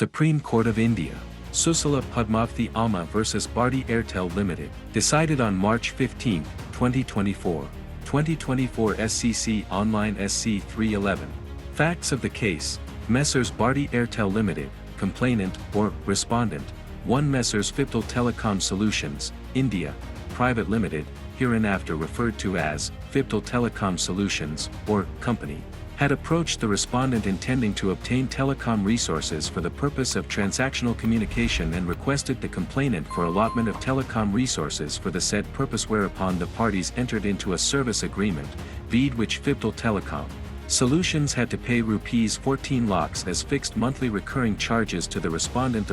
Supreme Court of India. Susela Padmavathy Amma vs Bharti Airtel Limited. Decided on March 15, 2024. 2024 SCC Online SC 311. Facts of the case. Messrs Bharti Airtel Limited, complainant, or respondent. 1 Messrs Fiptal Telecom Solutions, India, Private Limited, hereinafter referred to as Fiptal Telecom Solutions, or Company, had approached the respondent intending to obtain telecom resources for the purpose of transactional communication and requested the complainant for allotment of telecom resources for the said purpose, whereupon the parties entered into a service agreement, vide which Fiptal Telecom Solutions had to pay Rs 14 lakhs as fixed monthly recurring charges to the respondent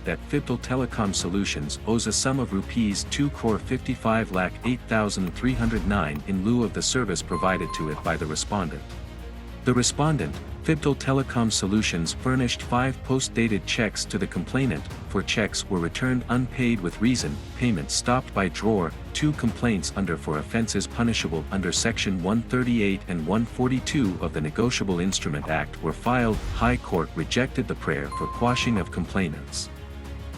that Fiptal Telecom Solutions owes a sum of Rs 2,55,08,309 in lieu of the service provided to it by the respondent. The respondent, Fiptal Telecom Solutions, furnished 5 post-dated checks to the complainant. 4 checks were returned unpaid with reason, payment stopped by drawer. 2 complaints for offences punishable under Section 138 and 142 of the Negotiable Instrument Act were filed. High Court rejected the prayer for quashing of complainants.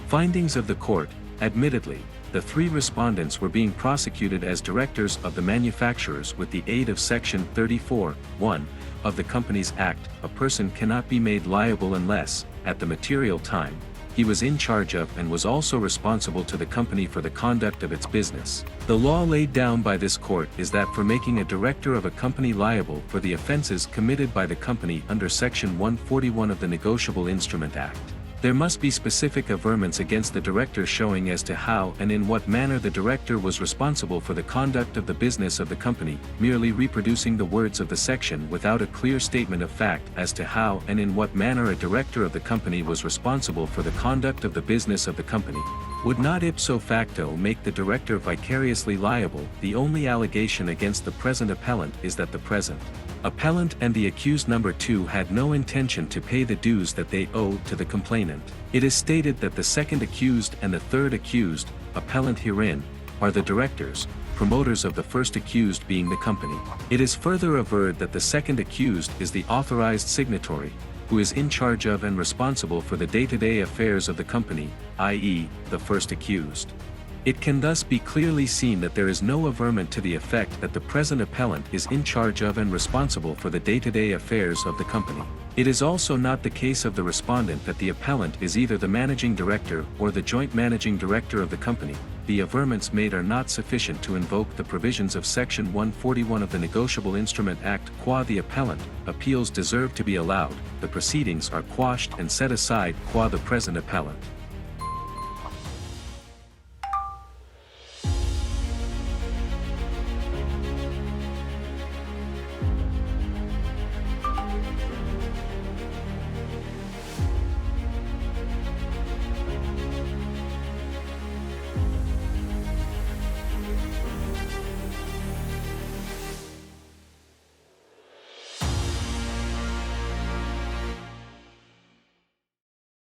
Findings of the court. Admittedly, the 3 respondents were being prosecuted as directors of the manufacturers with the aid of Section 34(1) of the Companies Act. A person cannot be made liable unless, at the material time, he was in charge of and was also responsible to the company for the conduct of its business. The law laid down by this court is that for making a director of a company liable for the offences committed by the company under Section 141 of the Negotiable Instrument Act, there must be specific averments against the director showing as to how and in what manner the director was responsible for the conduct of the business of the company. Merely reproducing the words of the section without a clear statement of fact as to how and in what manner a director of the company was responsible for the conduct of the business of the company would not ipso facto make the director vicariously liable. The only allegation against the present appellant is that the present appellant and the accused number 2 had no intention to pay the dues that they owed to the complainant. It is stated that the second accused and the third accused, appellant herein, are the directors, promoters of the first accused being the company. It is further averred that the second accused is the authorized signatory, who is in charge of and responsible for the day-to-day affairs of the company, i.e., the first accused. It can thus be clearly seen that there is no averment to the effect that the present appellant is in charge of and responsible for the day-to-day affairs of the company. It is also not the case of the respondent that the appellant is either the managing director or the joint managing director of the company. The averments made are not sufficient to invoke the provisions of Section 141 of the Negotiable Instrument Act. Qua the appellant, appeals deserve to be allowed. The proceedings are quashed and set aside qua the present appellant.